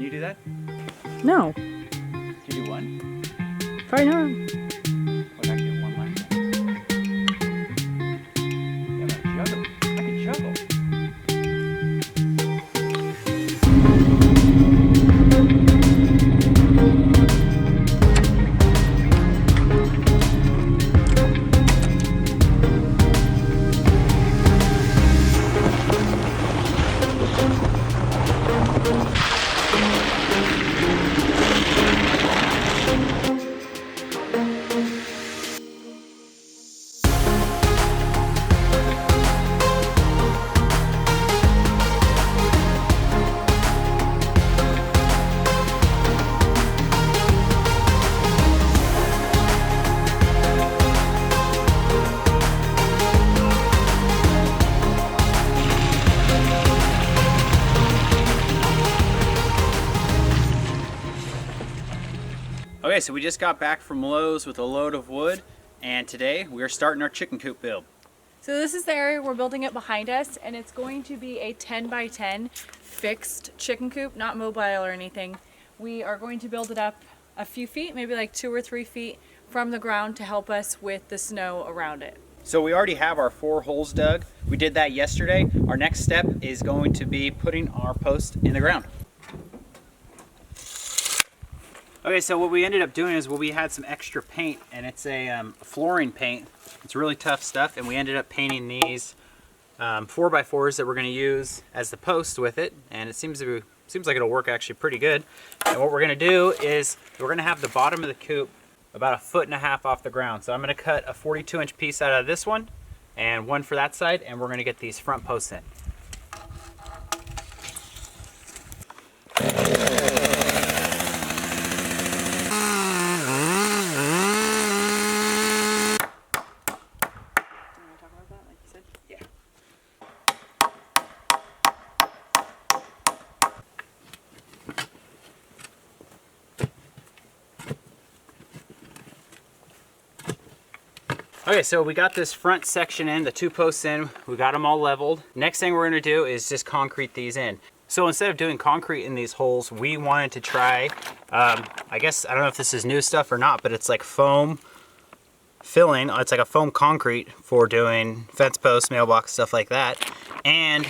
you do that? No. Can you do one? Probably not. What, I can do one last time? Yeah, I'm gonna juggle. I can juggle. Okay, so we just got back from Lowe's with a load of wood, and today we're starting our chicken coop build. So this is the area we're building it behind us, and it's going to be a 10 by 10 fixed chicken coop, not mobile or anything. We are going to build it up a few feet, maybe like 2 or 3 feet from the ground to help us with the snow around it. So we already have our 4 holes dug. We did that yesterday. Our next step is going to be putting our post in the ground. Okay, so what we ended up doing is we had some extra paint, and it's a flooring paint. It's really tough stuff, and we ended up painting these 4x4s that we're going to use as the post with it, and it seems like it'll work actually pretty good. And what we're going to do is we're going to have the bottom of the coop about 1.5 feet off the ground. So I'm going to cut a 42-inch piece out of this one and one for that side, and we're going to get these front posts in. Okay, so we got this front section in, the 2 posts in, we got them all leveled. Next thing we're gonna do is just concrete these in. So instead of doing concrete in these holes, we wanted to try, I guess, I don't know if this is new stuff or not, but it's like foam filling. It's like a foam concrete for doing fence posts, mailbox, stuff like that. And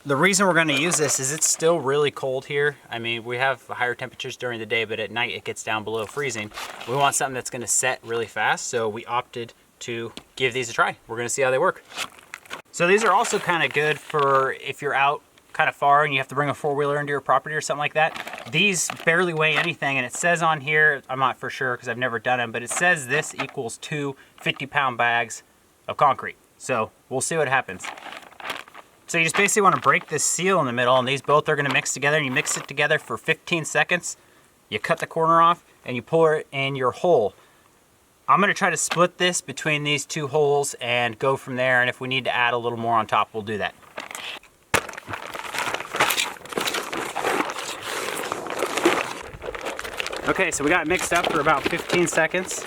the reason we're gonna use this is it's still really cold here. I mean, we have higher temperatures during the day, but at night it gets down below freezing. We want something that's gonna set really fast, so we opted to give these a try. We're gonna see how they work. So these are also kind of good for if you're out kind of far and you have to bring a 4-wheeler into your property or something like that. These barely weigh anything, and it says on here, I'm not for sure because I've never done them, but it says this equals 2 50-pound bags of concrete. So we'll see what happens. So you just basically want to break this seal in the middle, and these both are going to mix together, and you mix it together for 15 seconds. You cut the corner off and you pour it in your hole. I'm going to try to split this between these 2 holes and go from there, and if we need to add a little more on top, we'll do that. Okay, so we got it mixed up for about 15 seconds.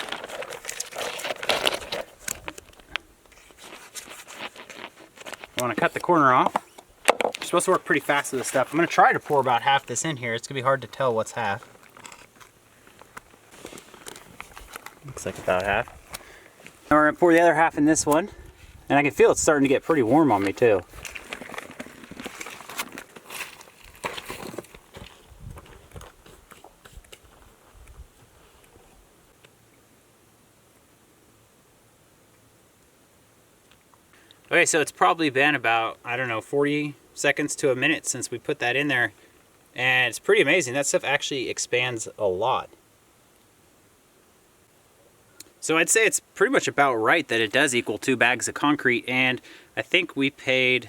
I want to cut the corner off. You're supposed to work pretty fast with this stuff. I'm going to try to pour about half this in here. It's going to be hard to tell what's half. Looks like about half. Now we're going to pour the other half in this one. And I can feel it's starting to get pretty warm on me too. Okay, so it's probably been about, I don't know, 40 seconds to a minute since we put that in there. And it's pretty amazing. That stuff actually expands a lot. So I'd say it's pretty much about right that it does equal 2 bags of concrete, and I think we paid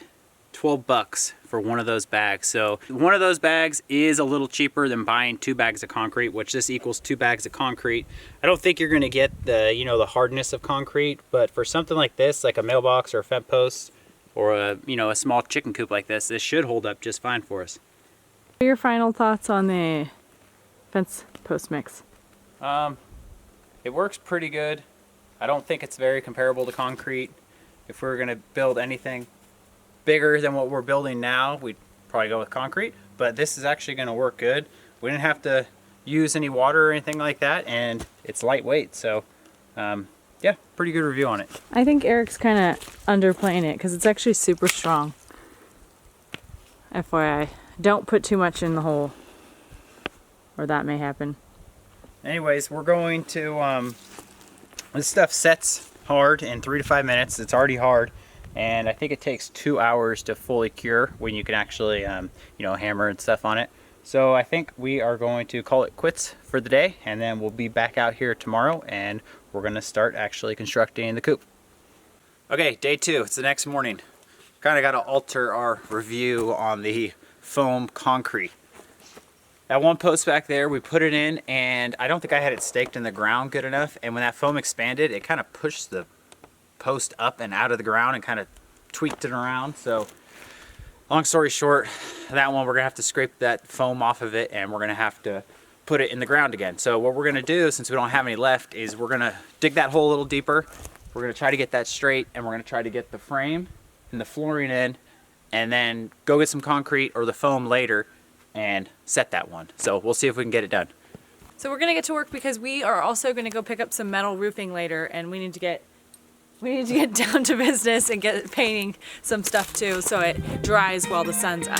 $12 for one of those bags. So one of those bags is a little cheaper than buying 2 bags of concrete, which this equals 2 bags of concrete. I don't think you're gonna get the, the hardness of concrete, but for something like this, like a mailbox or a fence post, or a small chicken coop like this should hold up just fine for us. What are your final thoughts on the fence post mix? It works pretty good. I don't think it's very comparable to concrete. If we were gonna build anything bigger than what we're building now, we'd probably go with concrete, but this is actually gonna work good. We didn't have to use any water or anything like that, and it's lightweight. So yeah, pretty good review on it. I think Eric's kind of underplaying it because it's actually super strong. FYI, don't put too much in the hole or that may happen. Anyways, we're going to, this stuff sets hard in 3 to 5 minutes. It's already hard, and I think it takes 2 hours to fully cure when you can actually, you know, hammer and stuff on it. So I think we are going to call it quits for the day, and then we'll be back out here tomorrow, and we're gonna start actually constructing the coop. Okay, day 2, it's the next morning. Kind of got to alter our review on the foam concrete. That one post back there, we put it in, and I don't think I had it staked in the ground good enough, and when that foam expanded, it kind of pushed the post up and out of the ground and kind of tweaked it around. So long story short, that one we're gonna have to scrape that foam off of it, and we're gonna have to put it in the ground again. So what we're gonna do, since we don't have any left, is we're gonna dig that hole a little deeper. We're gonna try to get that straight, and we're gonna try to get the frame and the flooring in, and then go get some concrete or the foam later and set that one. So we'll see if we can get it done. So we're gonna get to work because we are also gonna go pick up some metal roofing later, and we need to get down to business and get painting some stuff too, so it dries while the sun's up.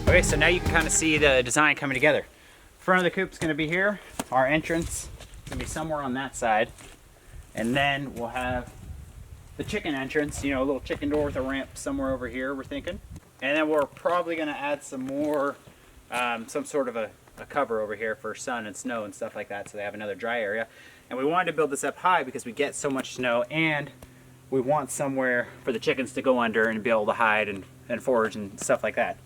Okay, so now you can kind of see the design coming together. Front of the coop's gonna be here. Our entrance is gonna be somewhere on that side. And then we'll have the chicken entrance, you know, a little chicken door with a ramp somewhere over here, we're thinking. And then we're probably gonna add some more, some sort of a cover over here for sun and snow and stuff like that, so they have another dry area. And we wanted to build this up high because we get so much snow, and we want somewhere for the chickens to go under and be able to hide and forage and stuff like that.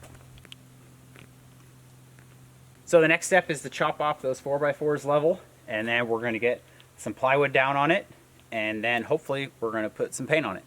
So the next step is to chop off those 4x4s level, and then we're going to get some plywood down on it, and then hopefully we're going to put some paint on it.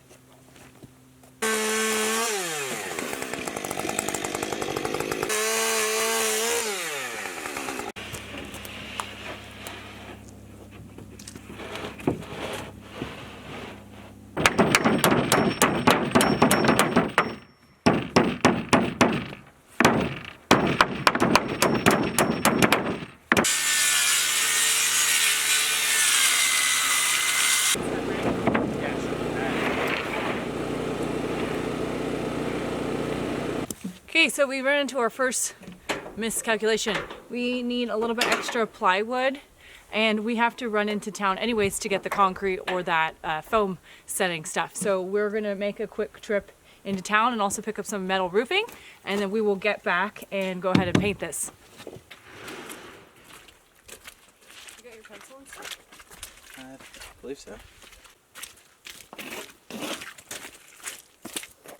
Okay, so we ran into our first miscalculation. We need a little bit extra plywood, and we have to run into town anyways to get the concrete or that foam setting stuff. So we're gonna make a quick trip into town and also pick up some metal roofing, and then we will get back and go ahead and paint this. You got your pencil and stuff? I believe so.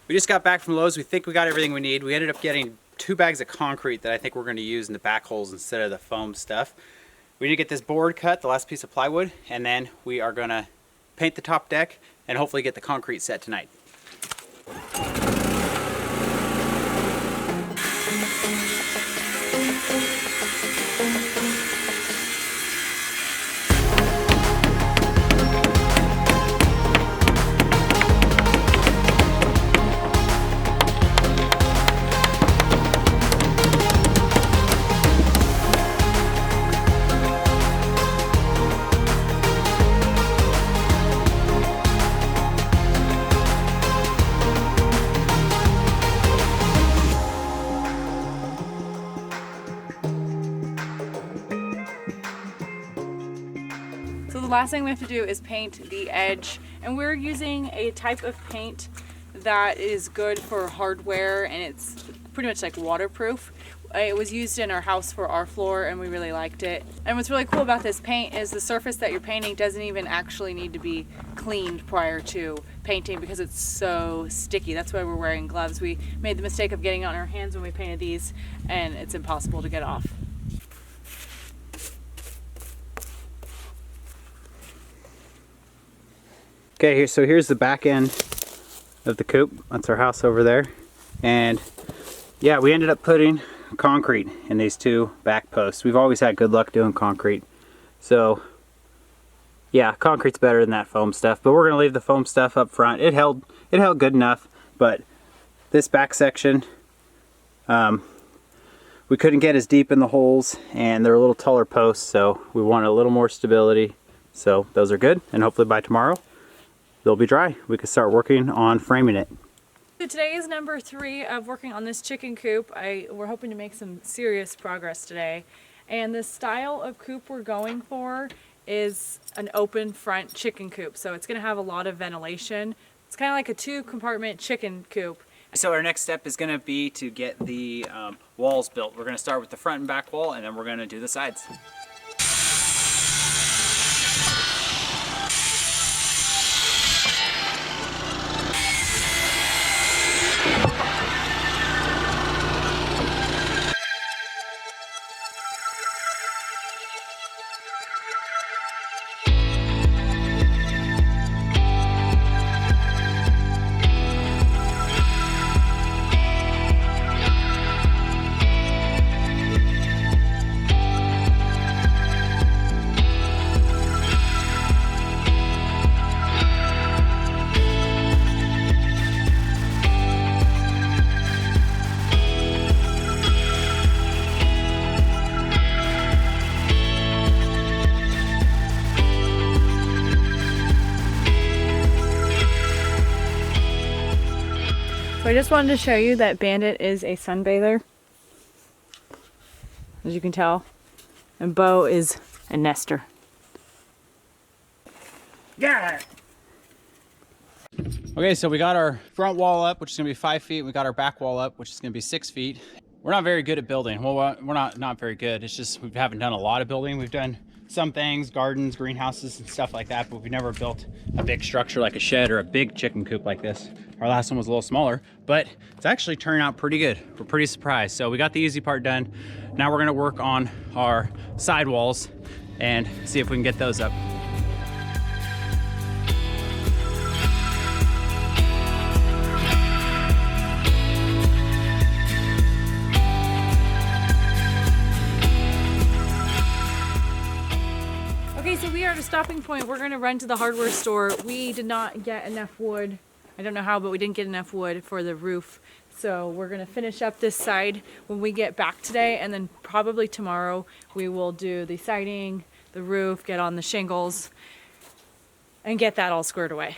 We just got back from Lowe's. We think we got everything we need. We ended up getting 2 bags of concrete that I think we're going to use in the back holes instead of the foam stuff. We need to get this board cut, the last piece of plywood, and then we are going to paint the top deck and hopefully get the concrete set tonight. So the last thing we have to do is paint the edge, and we're using a type of paint that is good for hardware, and it's pretty much like waterproof. It was used in our house for our floor, and we really liked it. And what's really cool about this paint is the surface that you're painting doesn't even actually need to be cleaned prior to painting because it's so sticky. That's why we're wearing gloves. We made the mistake of getting it on our hands when we painted these, and it's impossible to get off. Okay, so here's the back end of the coop. That's our house over there. And yeah, we ended up putting concrete in these 2 back posts. We've always had good luck doing concrete. So yeah, concrete's better than that foam stuff, but we're gonna leave the foam stuff up front. It held good enough, but this back section, we couldn't get as deep in the holes, and they're a little taller posts, so we wanted a little more stability. So those are good, and hopefully by tomorrow they'll be dry. We can start working on framing it. So today is number 3 of working on this chicken coop. We're hoping to make some serious progress today. And the style of coop we're going for is an open front chicken coop. So it's going to have a lot of ventilation. It's kind of like a 2-compartment chicken coop. So our next step is going to be to get the walls built. We're going to start with the front and back wall, and then we're going to do the sides. So I just wanted to show you that Bandit is a sunbather, as you can tell, and Bo is a nester. Yeah. Okay, so we got our front wall up, which is gonna be 5 feet. We got our back wall up, which is gonna be 6 feet. We're not very good at building. Well, we're not very good. It's just we haven't done a lot of building. We've done some things, gardens, greenhouses, and stuff like that, but we've never built a big structure like a shed or a big chicken coop like this. Our last one was a little smaller, but it's actually turned out pretty good. We're pretty surprised. So we got the easy part done. Now we're gonna work on our side walls and see if we can get those up. Okay, so we are at a stopping point. We're gonna run to the hardware store. We did not get enough wood. I don't know how, but we didn't get enough wood for the roof. So we're gonna finish up this side when we get back today, and then probably tomorrow we will do the siding, the roof, get on the shingles, and get that all squared away.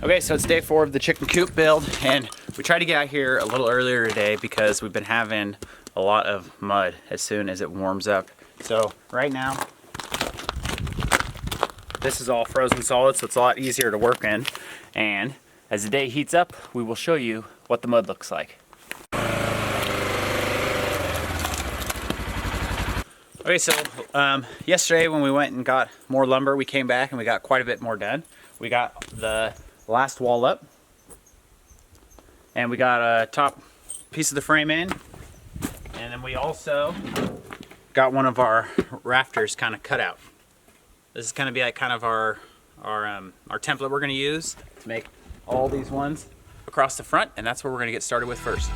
Okay, so it's day 4 of the chicken coop build, and we tried to get out here a little earlier today because we've been having a lot of mud as soon as it warms up. So right now, this is all frozen solid, so it's a lot easier to work in. And as the day heats up, we will show you what the mud looks like. Okay, so yesterday when we went and got more lumber, we came back and we got quite a bit more done. We got the last wall up, and we got a top piece of the frame in, and then we also got one of our rafters kind of cut out. This is going to be like kind of our template we're going to use to make all these ones across the front, and that's what we're going to get started with first.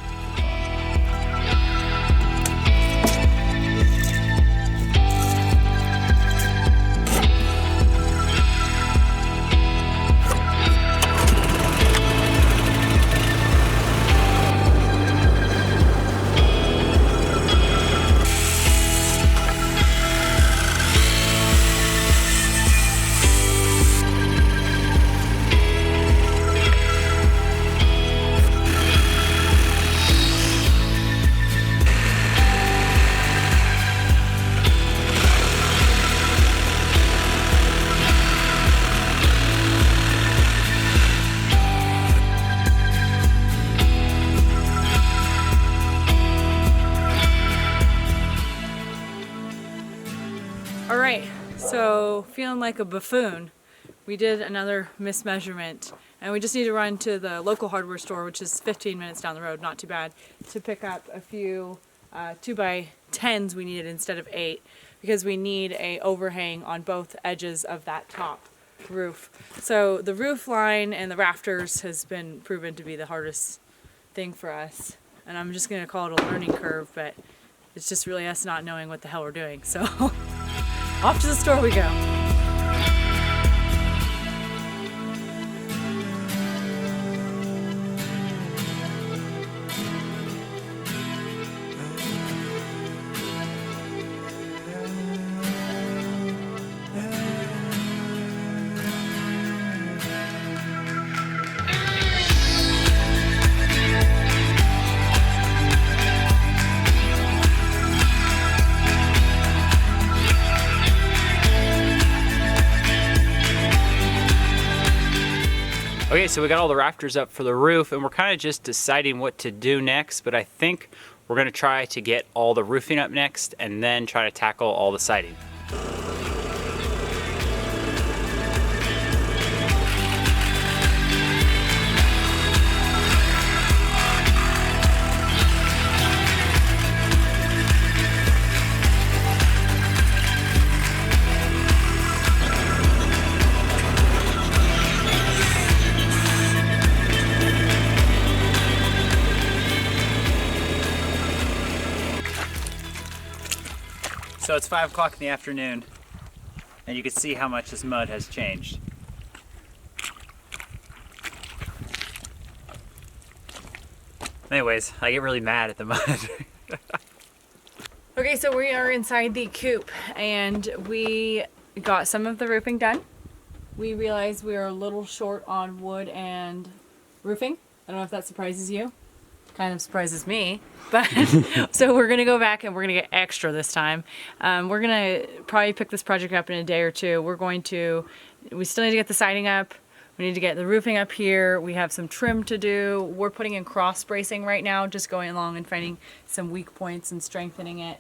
All right, so feeling like a buffoon, we did another mismeasurement, and we just need to run to the local hardware store, which is 15 minutes down the road, not too bad, to pick up a few 2x10s we needed instead of 8, because we need a overhang on both edges of that top roof. So the roof line and the rafters has been proven to be the hardest thing for us, and I'm just gonna call it a learning curve, but it's just really us not knowing what the hell we're doing. So off to the store we go. Okay, so we got all the rafters up for the roof, and we're kind of just deciding what to do next, but I think we're gonna try to get all the roofing up next and then try to tackle all the siding. So it's 5 o'clock in the afternoon, and you can see how much this mud has changed. Anyways, I get really mad at the mud. Okay, so we are inside the coop, and we got some of the roofing done. We realized we are a little short on wood and roofing. I don't know if that surprises you. Kind of surprises me, but so we're gonna go back and we're gonna get extra this time. We're gonna probably pick this project up in a day or two. We still need to get the siding up. We need to get the roofing up here. We have some trim to do. We're putting in cross bracing right now, just going along and finding some weak points and strengthening it,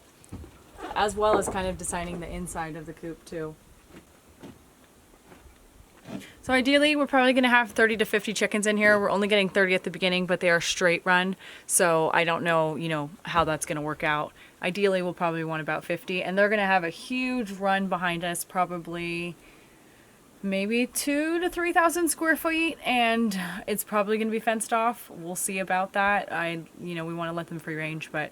as well as kind of designing the inside of the coop too. So ideally, we're probably going to have 30 to 50 chickens in here. We're only getting 30 at the beginning, but they are straight run. So I don't know, how that's going to work out. Ideally, we'll probably want about 50, and they're going to have a huge run behind us, probably maybe 2,000 to 3,000 square feet, and it's probably going to be fenced off. We'll see about that. We want to let them free range, but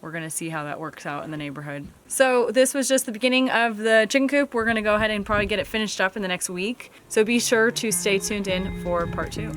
we're going to see how that works out in the neighborhood. So this was just the beginning of the chicken coop. We're going to go ahead and probably get it finished up in the next week. So be sure to stay tuned in for part 2.